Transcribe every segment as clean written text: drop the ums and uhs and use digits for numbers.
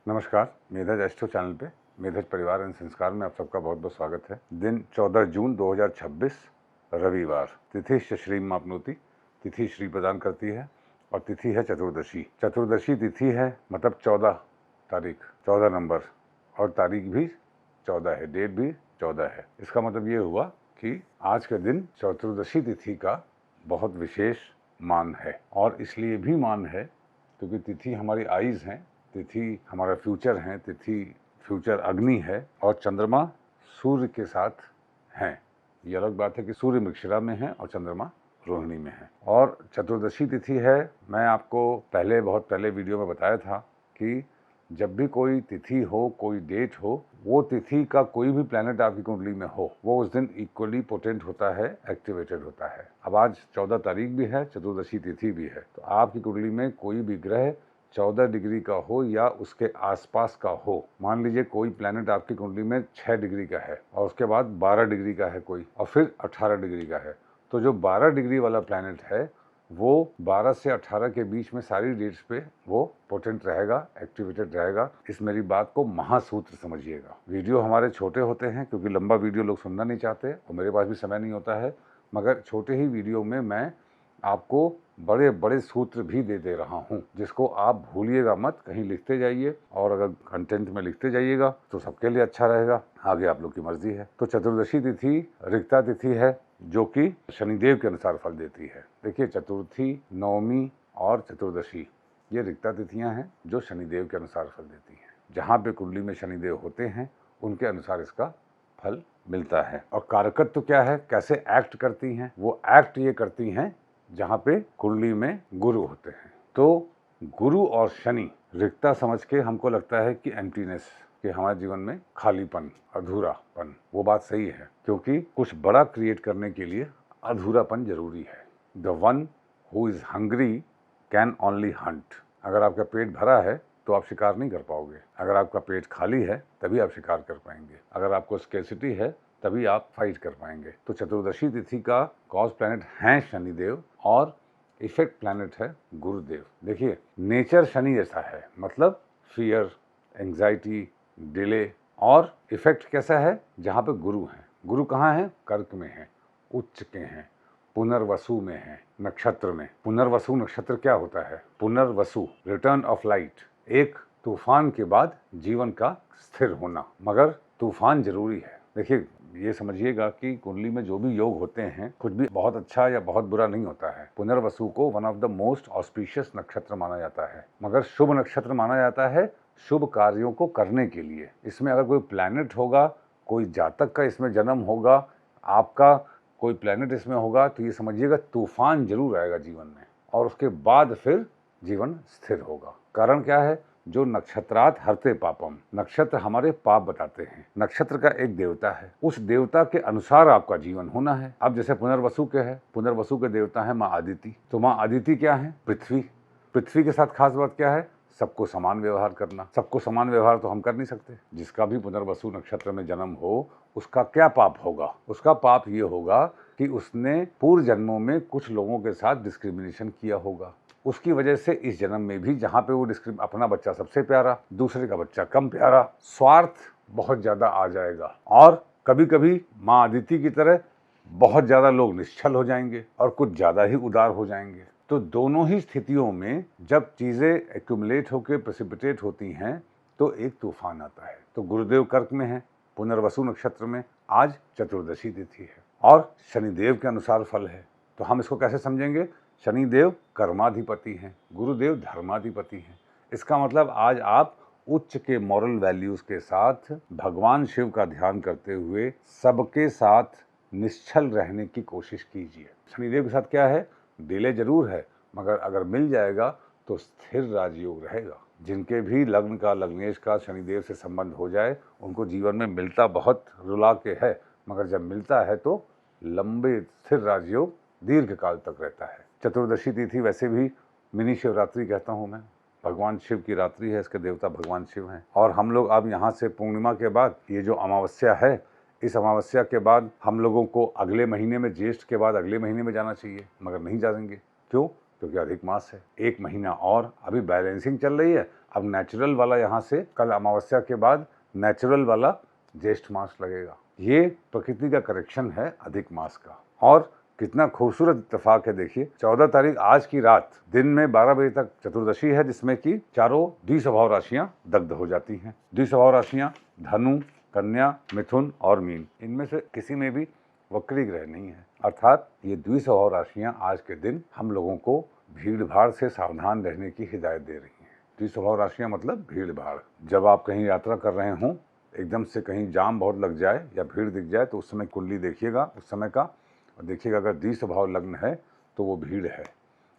नमस्कार, मेधज astro channel पे मेधज परिवार एवं संस्कार में आप सबका बहुत बहुत स्वागत है। दिन 14 जून 2026 रविवार, तिथि श्री मापनोती, तिथि श्री प्रदान करती है और तिथि है चतुर्दशी। चतुर्दशी तिथि है मतलब 14 तारीख, 14 नंबर और तारीख भी 14 है, डेट भी 14 है। इसका मतलब ये हुआ कि आज के दिन चतुर्दशी तिथि का बहुत विशेष मान है और इसलिए भी मान है क्योंकि तिथि हमारी आइज हैं, तिथि हमारा फ्यूचर है, तिथि फ्यूचर अग्नि है और चंद्रमा सूर्य के साथ हैं। ये अलग बात है कि सूर्य मृगशिरा में है और चंद्रमा रोहिणी में है। और चतुर्दशी तिथि है, मैं आपको बहुत पहले वीडियो में बताया था कि जब भी कोई तिथि हो, कोई डेट हो, वो तिथि का कोई भी प्लैनेट आपकी कुंडली में हो, वो उस दिन इक्वली पोटेंट होता है, एक्टिवेटेड होता है। अब आज 14 तारीख भी है, चतुर्दशी तिथि भी है, तो आपकी कुंडली में कोई भी ग्रह 14 डिग्री का हो या उसके आसपास का हो। मान लीजिए कोई प्लैनेट आपकी कुंडली में 6 डिग्री का है और उसके बाद 12 डिग्री का है कोई और फिर 18 डिग्री का है, तो जो 12 डिग्री वाला प्लैनेट है वो 12 से 18 के बीच में सारी डेट्स पे वो पोटेंट रहेगा, एक्टिवेटेड रहेगा। इस मेरी बात को महासूत्र समझिएगा। वीडियो हमारे छोटे होते हैं क्योंकि लंबा वीडियो लोग सुनना नहीं चाहते और मेरे पास भी समय नहीं होता है, मगर छोटे ही वीडियो में मैं आपको बड़े बड़े सूत्र भी दे रहा हूँ, जिसको आप भूलिएगा मत, कहीं लिखते जाइए और अगर कंटेंट में लिखते जाइएगा तो सबके लिए अच्छा रहेगा। आगे आप लोग की मर्जी है। तो चतुर्दशी तिथि रिक्ता तिथि है जो कि शनिदेव के अनुसार फल देती है। देखिए, चतुर्थी, नवमी और चतुर्दशी ये रिक्ता तिथियां हैं जो शनिदेव के अनुसार फल देती हैं। जहाँ पे कुंडली में शनिदेव होते हैं उनके अनुसार इसका फल मिलता है। और कारकत्व क्या है, कैसे एक्ट करती हैं? वो एक्ट ये करती हैं जहाँ पे कुंडली में गुरु होते हैं। तो गुरु और शनि रिक्ता समझ के हमको लगता है कि एम्प्टीनेस, कि हमारे जीवन में खालीपन, अधूरापन। वो बात सही है क्योंकि कुछ बड़ा क्रिएट करने के लिए अधूरापन जरूरी है। The one who is hungry can only Hunt. अगर आपका पेट भरा है तो आप शिकार नहीं कर पाओगे। अगर आपका पेट खाली है तभी आप शिकार कर पाएंगे। अगर आपको स्केर्सिटी है तभी आप फाइट कर पाएंगे। तो चतुर्दशी तिथि का कॉज प्लैनेट हैं शनिदेव और इफेक्ट प्लैनेट है गुरुदेव। देखिए, नेचर शनि जैसा है, मतलब फियर, एंजाइटी, डिले। और इफेक्ट कैसा है? जहाँ पे गुरु हैं। गुरु कहाँ है? कर्क में है, उच्च के हैं, पुनर्वसु में है, नक्षत्र में। पुनर्वसु नक्षत्र क्या होता है? Punarvasu, return of light. एक तूफान के बाद जीवन का स्थिर होना, मगर तूफान जरूरी है। देखिए, ये समझिएगा कि कुंडली में जो भी योग होते हैं, कुछ भी बहुत अच्छा या बहुत बुरा नहीं होता है। पुनर्वसु को one of the most auspicious नक्षत्र माना जाता है, मगर शुभ नक्षत्र माना जाता है शुभ कार्यों को करने के लिए। इसमें अगर कोई प्लैनेट होगा, कोई जातक का इसमें जन्म होगा, आपका कोई प्लैनेट इसमें होगा, तो ये समझिएगा तूफान जरूर आएगा जीवन में और उसके बाद फिर जीवन स्थिर होगा। कारण क्या है? जो नक्षत्रात हरते पापम, नक्षत्र हमारे पाप बताते हैं। नक्षत्र का एक देवता है, उस देवता के अनुसार आपका जीवन होना है। अब जैसे पुनर्वसु के है, पुनर्वसु के देवता है माँ आदिति। तो माँ आदिति क्या है? पृथ्वी। पृथ्वी के साथ खास बात क्या है? सबको समान व्यवहार करना। सबको समान व्यवहार तो हम कर नहीं सकते। जिसका भी पुनर्वसु नक्षत्र में जन्म हो, उसका क्या पाप होगा? उसका पाप ये होगा कि उसने पूर्व जन्मों में कुछ लोगों के साथ डिस्क्रिमिनेशन किया होगा। उसकी वजह से इस जन्म में भी जहाँ पे वो अपना बच्चा सबसे प्यारा, दूसरे का बच्चा कम प्यारा, स्वार्थ बहुत ज्यादा आ जाएगा और कभी कभी माँ आदिति की तरह बहुत ज्यादा लोग निश्चल हो जाएंगे और कुछ ज्यादा ही उदार हो जाएंगे। तो दोनों ही स्थितियों में जब चीजें एक्यूमुलेट होकर प्रेसिपिटेट होती हैं तो एक तूफान आता है। तो गुरुदेव कर्क में है, पुनर्वसु नक्षत्र में, आज चतुर्दशी तिथि है और शनिदेव के अनुसार फल है। तो हम इसको कैसे समझेंगे? शनिदेव कर्माधिपति हैं, गुरुदेव धर्माधिपति हैं। इसका मतलब आज आप उच्च के मॉरल वैल्यूज के साथ भगवान शिव का ध्यान करते हुए सबके साथ निश्चल रहने की कोशिश कीजिए। शनिदेव के साथ क्या है? डिले जरूर है, मगर अगर मिल जाएगा तो स्थिर राजयोग रहेगा। जिनके भी लग्न का, लग्नेश का शनिदेव से संबंध हो जाए, उनको जीवन में मिलता बहुत रुला के है, मगर जब मिलता है तो लंबे स्थिर राजयोग दीर्घ काल तक रहता है। चतुर्दशी तिथि वैसे भी मिनी शिवरात्रि कहता हूँ मैं, भगवान शिव की रात्रि है, इसके देवता भगवान शिव हैं। और हम लोग अब यहाँ से पूर्णिमा के बाद ये जो अमावस्या है, इस अमावस्या के बाद हम लोगों को अगले महीने में, ज्येष्ठ के बाद अगले महीने में जाना चाहिए, मगर नहीं जाएंगे। क्यों? क्योंकि अधिक मास है। एक महीना और, अभी बैलेंसिंग चल रही है, अब नेचुरल वाला यहाँ से कल अमावस्या के बाद नेचुरल वाला ज्येष्ठ मास लगेगा। ये प्रकृति का करेक्शन है अधिक मास का। और कितना खूबसूरत इत्तेफाक है, देखिए 14 तारीख आज की रात दिन में 12 बजे तक चतुर्दशी है, जिसमें कि चारों द्विस्वभाव राशियां दग्ध हो जाती हैं। द्विस्वभाव राशियां धनु, कन्या, मिथुन और मीन, इनमें से किसी में भी वक्री ग्रह नहीं है। अर्थात ये द्विस्वभाव राशियां आज के दिन हम लोगों को भीड़ भाड़ से सावधान रहने की हिदायत दे रही हैं। द्विस्वभाव राशियां मतलब भीड़ भाड़। जब आप कहीं यात्रा कर रहे हों, एकदम से कहीं जाम बहुत लग जाए या भीड़ दिख जाए तो उस समय कुंडली देखिएगा उस समय का, और देखिएगा अगर द्विस्वभाव लग्न है तो वो भीड़ है।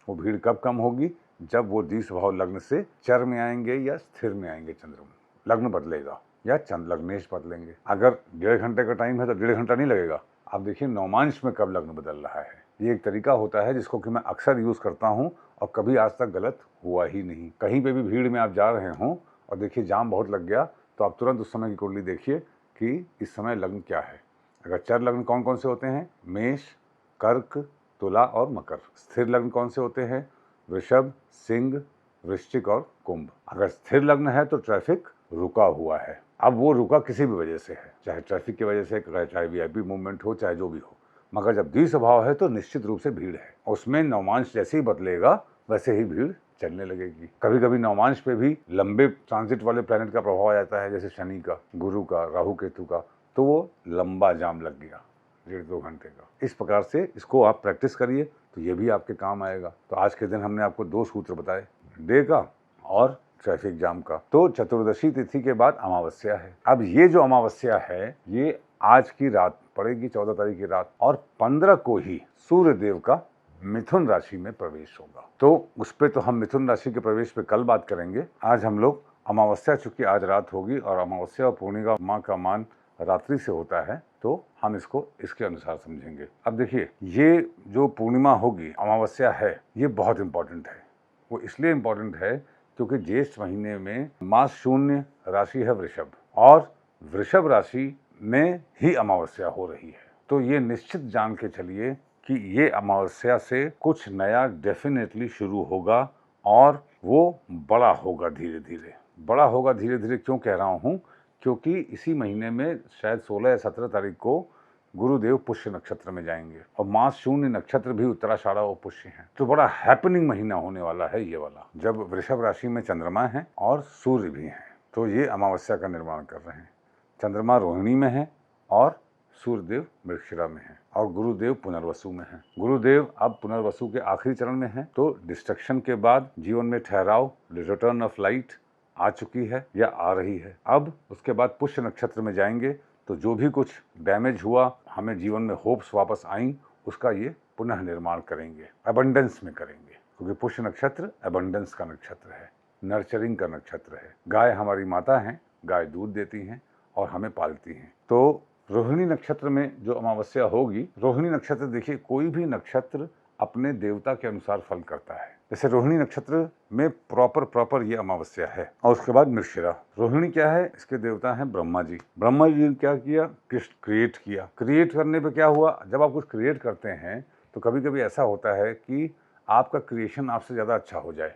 वो भीड़ कब कम होगी? जब वो द्विस्वभाव लग्न से चर में आएंगे या स्थिर में आएंगे। चंद्रमा लग्न बदलेगा या चंद्र लग्नेश बदलेंगे। अगर 1.5 घंटे का टाइम है तो 1.5 घंटा नहीं लगेगा। आप देखिए नवमांश में कब लग्न बदल रहा है। ये एक तरीका होता है जिसको कि मैं अक्सर यूज़ करता हूँ और कभी आज तक गलत हुआ ही नहीं। कहीं पे भी भीड़ में आप जा रहे हों और देखिए जाम बहुत लग गया तो आप तुरंत उस समय की कुंडली देखिए कि इस समय लग्न क्या है। अगर चर लग्न कौन कौन से होते हैं? मेष, कर्क, तुला और मकर। स्थिर लग्न कौन से होते हैं? वृषभ, सिंह, वृश्चिक और कुंभ। अगर स्थिर लग्न है तो ट्रैफिक रुका हुआ है। अब वो रुका किसी भी वजह से है, चाहे ट्रैफिक की वजह से, चाहे वीआईपी मूवमेंट हो, चाहे जो भी हो। मगर जब द्विस्वभाव है तो निश्चित रूप से भीड़ है। उसमें नवमांश जैसे ही बदलेगा वैसे ही भीड़ चलने लगेगी। कभी कभी नवमांश पे भी लंबे ट्रांजिट वाले प्लैनेट का प्रभाव आ जाता है, जैसे शनि का, गुरु का, राहु केतु का, तो वो लंबा जाम लग गया 1.5-2 घंटे का। इस प्रकार से इसको आप प्रैक्टिस करिए तो ये भी आपके काम आएगा। तो आज के दिन हमने आपको 2 सूत्र बताए, डे का और ट्रैफिक जाम का। तो चतुर्दशी तिथि के बाद अमावस्या है। अब ये जो अमावस्या है ये आज की रात पड़ेगी, 14 तारीख की रात, और 15 को ही सूर्य देव का मिथुन राशि में प्रवेश होगा। तो उस पे तो हम मिथुन राशि के प्रवेश पे कल बात करेंगे। आज हम लोग अमावस्या, चूंकि आज रात होगी और अमावस्या और पूर्णिमा माँ का मान रात्रि से होता है, तो हम इसको इसके अनुसार समझेंगे। अब देखिए ये जो पूर्णिमा होगी, अमावस्या है, ये बहुत इंपॉर्टेंट है। वो इसलिए इम्पॉर्टेंट है क्योंकि ज्येष्ठ महीने में मास शून्य राशि है वृषभ, और वृषभ राशि में ही अमावस्या हो रही है। तो ये निश्चित जान के चलिए कि ये अमावस्या से कुछ नया डेफिनेटली शुरू होगा और वो बड़ा होगा धीरे धीरे। बड़ा होगा धीरे धीरे क्यों कह रहा हूँ? क्योंकि इसी महीने में शायद 16 या 17 तारीख को गुरुदेव पुष्य नक्षत्र में जाएंगे और मास शून्य नक्षत्र भी उत्तराषाढ़ा और पुष्य है। तो बड़ा हैपनिंग महीना होने वाला है ये वाला, जब वृषभ राशि में चंद्रमा है और सूर्य भी है। तो ये अमावस्या का निर्माण कर रहे हैं। चंद्रमा रोहिणी में है और सूर्यदेव मृगशिरा में है और गुरुदेव पुनर्वसु में है। गुरुदेव अब पुनर्वसु के आखिरी चरण में है। तो डिस्ट्रक्शन के बाद जीवन में ठहराव, रिटर्न ऑफ लाइट आ चुकी है या आ रही है। अब उसके बाद पुष्य नक्षत्र में जाएंगे तो जो भी कुछ डैमेज हुआ, हमें जीवन में होप्स वापस आई, उसका ये पुनः निर्माण करेंगे, अबंडेंस में करेंगे। क्योंकि पुष्य नक्षत्र अबंडेंस का नक्षत्र है, नर्चरिंग का नक्षत्र है। गाय हमारी माता है, गाय दूध देती हैं और हमें पालती हैं। तो रोहिणी नक्षत्र में जो अमावस्या होगी, रोहिणी नक्षत्र देखिए कोई भी नक्षत्र अपने देवता के अनुसार फल करता है। जैसे रोहिणी नक्षत्र में प्रॉपर ये अमावस्या है। और उसके बाद मृगशिरा। रोहिणी क्या है? इसके देवता हैं ब्रह्मा जी। ब्रह्मा जी ने क्या किया? कृष्ण क्रिएट किया। क्रिएट करने पे क्या हुआ? जब आप कुछ क्रिएट करते हैं तो कभी कभी ऐसा होता है कि आपका क्रिएशन आपसे ज़्यादा अच्छा हो जाए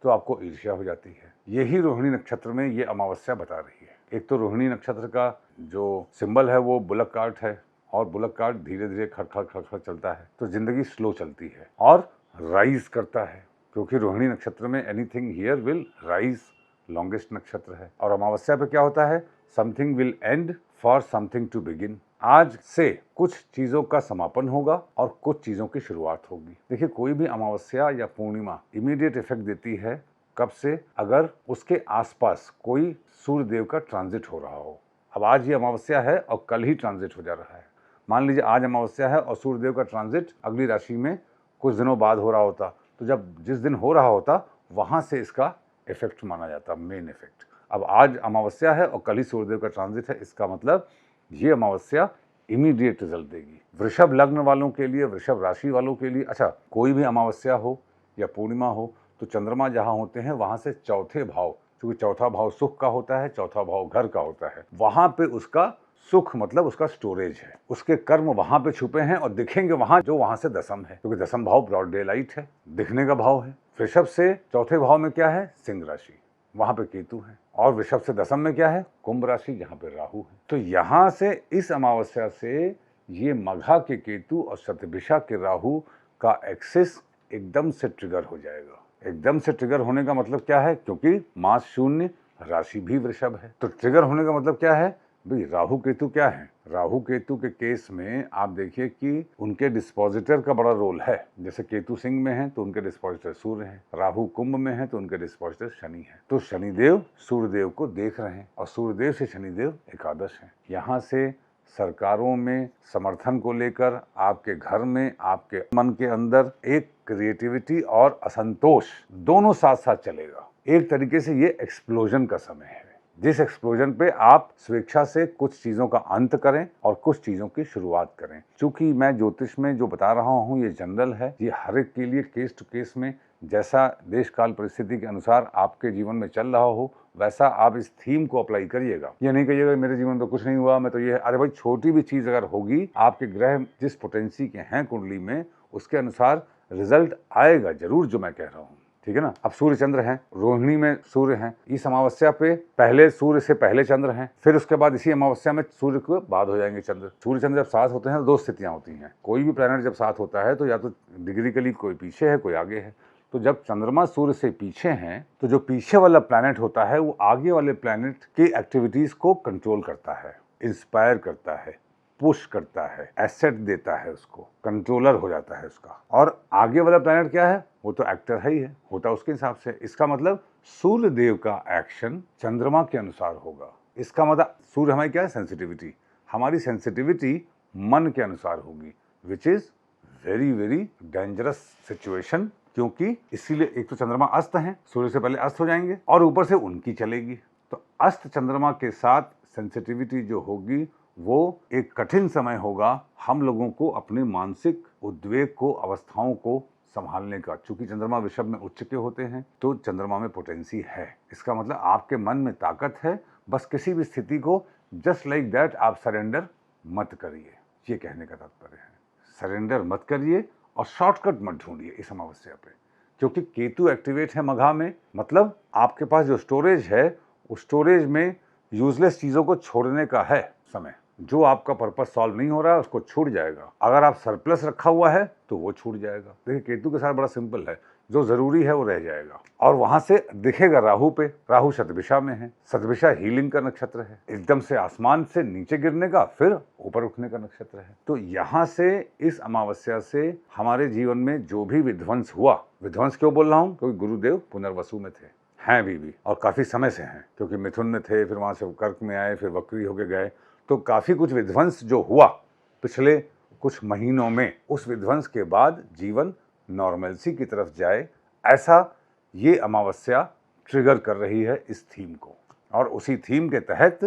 तो आपको ईर्ष्या हो जाती है। यही रोहिणी नक्षत्र में ये अमावस्या बता रही है। एक तो रोहिणी नक्षत्र का जो सिंबल है वो बुलक कार्ट है और बुलक कार्ट धीरे धीरे खड़ चलता है, तो जिंदगी स्लो चलती है और राइज करता है। क्योंकि रोहिणी नक्षत्र में anything here will rise, longest नक्षत्र है। और अमावस्या पे क्या होता है? Something will end for something to begin. आज से कुछ चीजों का समापन होगा और कुछ चीजों की शुरुआत होगी। देखिए कोई भी अमावस्या या पूर्णिमा इमीडिएट इफेक्ट देती है। कब से? अगर उसके आसपास कोई सूर्य देव का ट्रांजिट हो रहा हो। अब आज ये अमावस्या है और कल ही ट्रांजिट हो जा रहा है। मान लीजिए आज अमावस्या है और सूर्यदेव का ट्रांजिट अगली राशि में कुछ दिनों बाद हो रहा होता, तो जब जिस दिन हो रहा होता वहाँ से इसका इफेक्ट माना जाता, मेन इफेक्ट। अब आज अमावस्या है और कल ही सूर्यदेव का ट्रांजिट है, इसका मतलब ये अमावस्या इमीडिएट रिजल्ट देगी। वृषभ लग्न वालों के लिए, वृषभ राशि वालों के लिए, अच्छा कोई भी अमावस्या हो या पूर्णिमा हो तो चंद्रमा जहाँ होते हैं वहाँ से चौथे भाव, क्योंकि चौथा भाव सुख का होता है, चौथा भाव घर का होता है, वहाँ पे उसका सुख मतलब उसका स्टोरेज है। उसके कर्म वहां पे छुपे हैं और दिखेंगे वहां, जो वहां से दसम है, क्योंकि दसम भाव ब्रॉड डे लाइट है, दिखने का भाव है। वृषभ से चौथे भाव में क्या है? सिंह राशि। वहां पे केतु है, और वृषभ से दशम में क्या है, कुंभ राशि, जहां पे राहु है। तो यहां से इस अमावस्या से ये मघा के केतु और शतभिषा के राहु का एक्सिस एकदम से ट्रिगर हो जाएगा। एकदम से ट्रिगर होने का मतलब क्या है, क्योंकि मास शून्य, राशि भी वृषभ है, तो ट्रिगर होने का मतलब क्या है भाई, राहु केतु क्या है। राहु केतु के केस में आप देखिए कि उनके डिस्पोजिटर का बड़ा रोल है। जैसे केतु सिंह में है तो उनके डिस्पोजिटर सूर्य है, राहु कुंभ में है तो उनके डिस्पोजिटर शनि है। तो शनिदेव सूर्यदेव को देख रहे हैं और सूर्यदेव से शनिदेव एकादश है। यहाँ से सरकारों में समर्थन को लेकर आपके घर में, आपके मन के अंदर एक क्रिएटिविटी और असंतोष दोनों साथ साथ चलेगा। एक तरीके से ये एक्सप्लोजन का समय है, जिस एक्सप्लोजन पे आप स्वेच्छा से कुछ चीजों का अंत करें और कुछ चीजों की शुरुआत करें। चूंकि मैं ज्योतिष में जो बता रहा हूँ ये जनरल है, ये हर एक के लिए केस टू केस में जैसा देश काल परिस्थिति के अनुसार आपके जीवन में चल रहा हो वैसा आप इस थीम को अप्लाई करिएगा। ये नहीं कहिएगा मेरे जीवन में तो कुछ नहीं हुआ, मैं तो ये, अरे भाई छोटी भी चीज अगर होगी, आपके ग्रह जिस पोटेंसी के हैं कुंडली में उसके अनुसार रिजल्ट आएगा जरूर, जो मैं कह रहा हूँ, ठीक है ना। अब सूर्य चंद्र हैं, रोहिणी में सूर्य हैं, इस अमावस्या पे पहले सूर्य से पहले चंद्र हैं, फिर उसके बाद इसी अमावस्या में सूर्य के बाद हो जाएंगे चंद्र। सूर्य चंद्र जब साथ होते हैं तो दो स्थितियां होती हैं, कोई भी प्लैनेट जब साथ होता है तो या तो डिग्रिकली कोई पीछे है कोई आगे है। तो जब चंद्रमा सूर्य से पीछे हैं तो जो पीछे वाला प्लैनेट होता है वो आगे वाले प्लैनेट की एक्टिविटीज को कंट्रोल करता है, इंस्पायर करता है, पुश करता है, एसेट देता है, उसको कंट्रोलर हो जाता है उसका। और आगे वाला प्लैनेट क्या है, वो तो एक्टर है ही है, होता उसके हिसाब से। इसका मतलब सूर्य देव का एक्शन चंद्रमा के अनुसार होगा। इसका मतलब सूर्य हमारी क्या है, सेंसिटिविटी, हमारी सेंसिटिविटी मन के अनुसार होगी, which is very very dangerous situation. क्योंकि इसीलिए एक तो चंद्रमा अस्त है, सूर्य से पहले अस्त हो जाएंगे और ऊपर से उनकी चलेगी। तो अस्त चंद्रमा के साथ सेंसिटिविटी जो होगी वो एक कठिन समय होगा हम लोगों को अपने मानसिक उद्वेग को, अवस्थाओं को संभालने का। चूंकि चंद्रमा वृषभ में उच्च के होते हैं तो चंद्रमा में पोटेंसी है। इसका मतलब आपके मन में ताकत है, बस किसी भी स्थिति को जस्ट लाइक दैट आप सरेंडर मत करिए, ये कहने का तात्पर्य है। सरेंडर मत करिए और शॉर्टकट मत ढूंढिए इस अमावस्या पे, क्योंकि केतु एक्टिवेट है मघा में, मतलब आपके पास जो स्टोरेज है उस स्टोरेज में यूजलेस चीजों को छोड़ने का है समय। जो आपका पर्पस सॉल्व नहीं हो रहा है उसको छूट जाएगा। अगर आप सरप्लस रखा हुआ है तो वो छूट जाएगा। देखिए केतु के साथ बड़ा सिंपल है, जो जरूरी है वो रह जाएगा। और वहां से दिखेगा राहु पे, राहु शतभिषा में है, शतभिषा हीलिंग का नक्षत्र है, एकदम से आसमान से नीचे गिरने का फिर ऊपर उठने का नक्षत्र है। तो यहाँ से इस अमावस्या से हमारे जीवन में जो भी विध्वंस हुआ, विध्वंस क्यों बोल रहा हूँ, क्योंकि गुरुदेव पुनर्वसु में थे, हैं भी और काफी समय से हैं, क्योंकि मिथुन में थे, फिर वहां से कर्क में आए, फिर वक्री होके गए। तो काफी कुछ विध्वंस जो हुआ पिछले कुछ महीनों में, उस विध्वंस के बाद जीवन नॉर्मलसी की तरफ जाए, ऐसा ये अमावस्या ट्रिगर कर रही है इस थीम को। और उसी थीम के तहत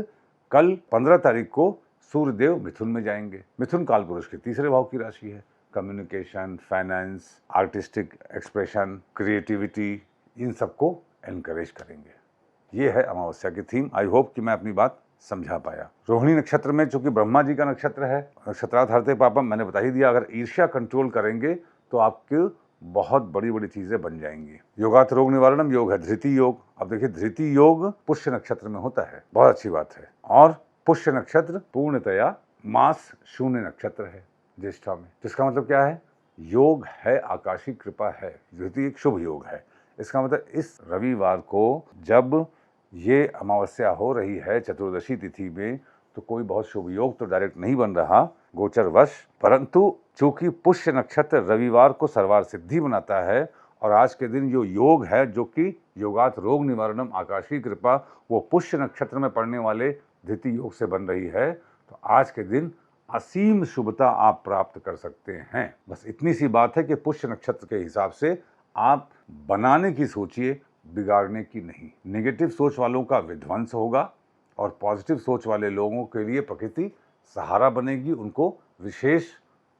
कल 15 तारीख को सूर्यदेव मिथुन में जाएंगे। मिथुन कालपुरुष के तीसरे भाव की राशि है। Communication, finance, artistic expression, creativity, इन सबको एनकरेज करेंगे। ये है अमावस्या की थीम। आई होप कि मैं अपनी बात समझा पाया। रोहिणी नक्षत्र में चूंकि ब्रह्मा जी का नक्षत्र है, नक्षत्रार्थ हरते पापम, मैंने बता ही दिया। अगर ईर्ष्या कंट्रोल करेंगे तो आपके बहुत बड़ी बड़ी चीजें बन जाएंगी। योगात रोग निवारणम योग है धृति योग। अब देखिए धृति योग पुष्य नक्षत्र में होता है, बहुत अच्छी बात है। और पुष्य नक्षत्र पूर्णतया मास शून्य नक्षत्र है ज्येष्ठा में। जिसका मतलब क्या है, योग है, आकाशीय कृपा है, धृति एक शुभ योग है। इसका मतलब इस रविवार को जब ये अमावस्या हो रही है चतुर्दशी तिथि में, तो कोई बहुत शुभ योग तो डायरेक्ट नहीं बन रहा गोचरवश, परंतु चूंकि पुष्य नक्षत्र रविवार को सर्वार सिद्धि बनाता है और आज के दिन जो योग है, जो कि योगात रोग निवारणम आकाशीय कृपा, वो पुष्य नक्षत्र में पड़ने वाले धृति योग से बन रही है। तो आज के दिन असीम शुभता आप प्राप्त कर सकते हैं। बस इतनी सी बात है कि पुष्य नक्षत्र के हिसाब से आप बनाने की सोचिए, बिगाड़ने की नहीं। नेगेटिव सोच वालों का विध्वंस होगा और पॉजिटिव सोच वाले लोगों के लिए प्रकृति सहारा बनेगी, उनको विशेष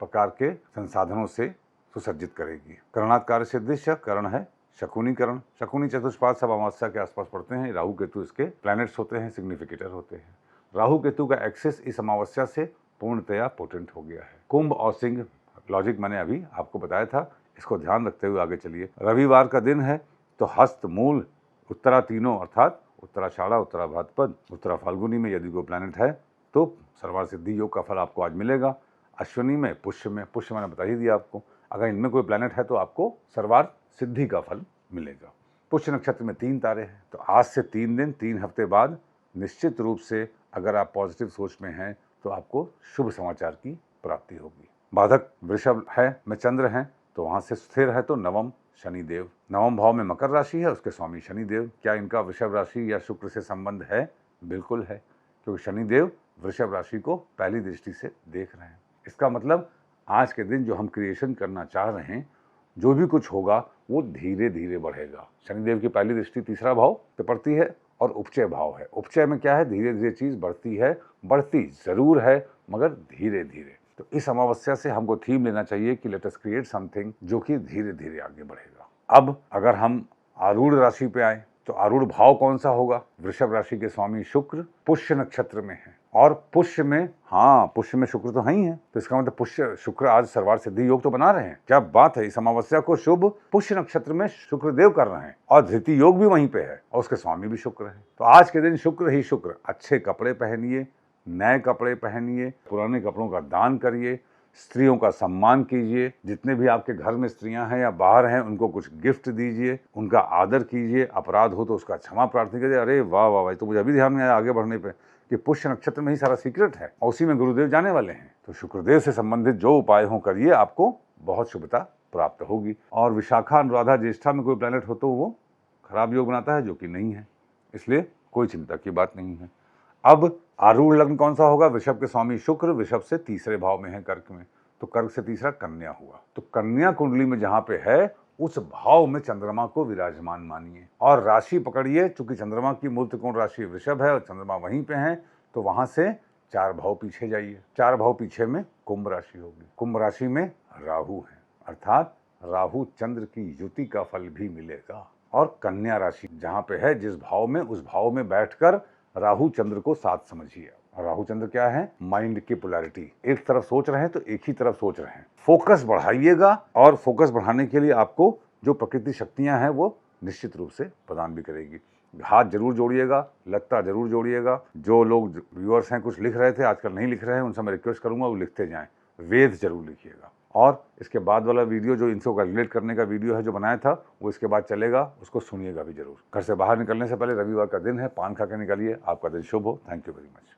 प्रकार के संसाधनों से सुसज्जित करेगी। करणात् कार्य सिद्धिश्च करण है शकुनी करण। शकुनी चतुष्पाद सब अमावस्या के आसपास पड़ते हैं। राहु केतु इसके प्लैनेट्स होते हैं, सिग्निफिकेटर होते हैं। राहु केतु का एक्सेस इस अमावस्या से पूर्णतया पोटेंट हो गया है। कुंभ और सिंह, लॉजिक मैंने अभी आपको बताया था, इसको ध्यान रखते हुए आगे चलिए। रविवार का दिन है तो हस्त मूल उत्तरा तीनों अर्थात उत्तराषाढ़ा, उत्तरा भाद्रपद, उत्तरा फाल्गुनी में यदि कोई प्लैनेट है तो सर्वार्थ सिद्धि योग का फल आपको आज मिलेगा। अश्विनी में, पुष्य मैंने बता ही दिया आपको। अगर इनमें कोई प्लैनेट है तो आपको सर्वार्थ सिद्धि का फल मिलेगा। पुष्य नक्षत्र में 3 तारे हैं, तो आज से 3 दिन 3 हफ्ते बाद निश्चित रूप से अगर आप पॉजिटिव सोच में हैं तो आपको शुभ समाचार की प्राप्ति होगी। बाधक वृषभ है में चंद्र हैं, तो वहाँ से स्थिर है तो नवम शनिदेव, नवम भाव में मकर राशि है, उसके स्वामी शनिदेव। क्या इनका वृषभ राशि या शुक्र से संबंध है? बिल्कुल है, क्योंकि शनिदेव वृषभ राशि को पहली दृष्टि से देख रहे हैं। इसका मतलब आज के दिन जो हम क्रिएशन करना चाह रहे हैं, जो भी कुछ होगा वो धीरे धीरे बढ़ेगा। शनिदेव की पहली दृष्टि तीसरा भाव पे पड़ती है और उपचय भाव है। उपचय में क्या है? धीरे धीरे चीज बढ़ती है, बढ़ती जरूर है मगर धीरे धीरे। तो इस अमावस्या से हमको थीम लेना चाहिए कि लेट अस क्रिएट समथिंग जो कि धीरे धीरे आगे बढ़ेगा। अब अगर हम आरूढ़ राशि पे आए तो आरूढ़ भाव कौन सा होगा? वृषभ राशि के स्वामी शुक्र पुष्य नक्षत्र में है, और पुष्य में, हाँ पुष्य में शुक्र तो है ही है, तो इसका मतलब पुष्य शुक्र आज सर्वार्थ सिद्धि योग तो बना रहे हैं। क्या बात है! इस अमावस्या को शुभ पुष्य नक्षत्र में शुक्र देव कर रहे हैं और धृति योग भी वहीं पे है और उसके स्वामी भी शुक्र है। तो आज के दिन शुक्र ही शुक्र। अच्छे कपड़े पहनिए, नए कपड़े पहनिए, पुराने कपड़ों का दान करिए, स्त्रियों का सम्मान कीजिए। जितने भी आपके घर में स्त्रियां हैं या बाहर हैं उनको कुछ गिफ्ट दीजिए, उनका आदर कीजिए। अपराध हो तो उसका क्षमा प्रार्थना कीजिए। अरे वाह वाह भाई, तो मुझे अभी ध्यान में आया आगे बढ़ने पे कि पुष्य नक्षत्र में ही सारा सीक्रेट है और उसी में गुरुदेव जाने वाले हैं। तो शुक्रदेव से संबंधित जो उपाय हो करिए, आपको बहुत शुभता प्राप्त होगी। और विशाखा, अनुराधा, ज्येष्ठा में कोई प्लैनेट हो तो वो खराब योग बनाता है, जो कि नहीं है, इसलिए कोई चिंता की बात नहीं है। अब आरूढ़ लग्न कौन सा होगा? वृषभ के स्वामी शुक्र वृषभ से तीसरे भाव में है, कर्क में, तो कर्क से तीसरा कन्या हुआ। तो कन्या कुंडली में जहां पे है उस भाव में चंद्रमा को विराजमान मानिए और राशि पकड़िए। चूंकि चंद्रमा की मूल त्रिकोण राशि वृषभ है और चंद्रमा वहीं पे है, तो वहां से 4 भाव पीछे जाइए। 4 भाव पीछे में कुंभ राशि होगी। कुंभ राशि में राहु है, अर्थात राहु चंद्र की युति का फल भी मिलेगा। और कन्या राशि जहां पे है, जिस भाव में, उस भाव में बैठकर राहु चंद्र को साथ समझिए। राहु चंद्र क्या है? माइंड की पोलैरिटी। एक तरफ सोच रहे हैं तो एक ही तरफ सोच रहे हैं। फोकस बढ़ाइएगा और फोकस बढ़ाने के लिए आपको जो प्रकृति शक्तियां हैं वो निश्चित रूप से प्रदान भी करेगी। हाथ जरूर जोड़िएगा, लगता जरूर जोड़िएगा। जो लोग व्यूअर्स हैं कुछ लिख रहे थे, आजकल नहीं लिख रहे हैं, उनसे मैं रिक्वेस्ट करूंगा वो लिखते जाएं। वेद जरूर लिखिएगा। और इसके बाद वाला वीडियो जो इनको कैलकुलेट करने का वीडियो है जो बनाया था, वो इसके बाद चलेगा, उसको सुनिएगा भी जरूर। घर से बाहर निकलने से पहले रविवार का दिन है, पान खा के निकलिए। आपका दिन शुभ हो। Thank you very much.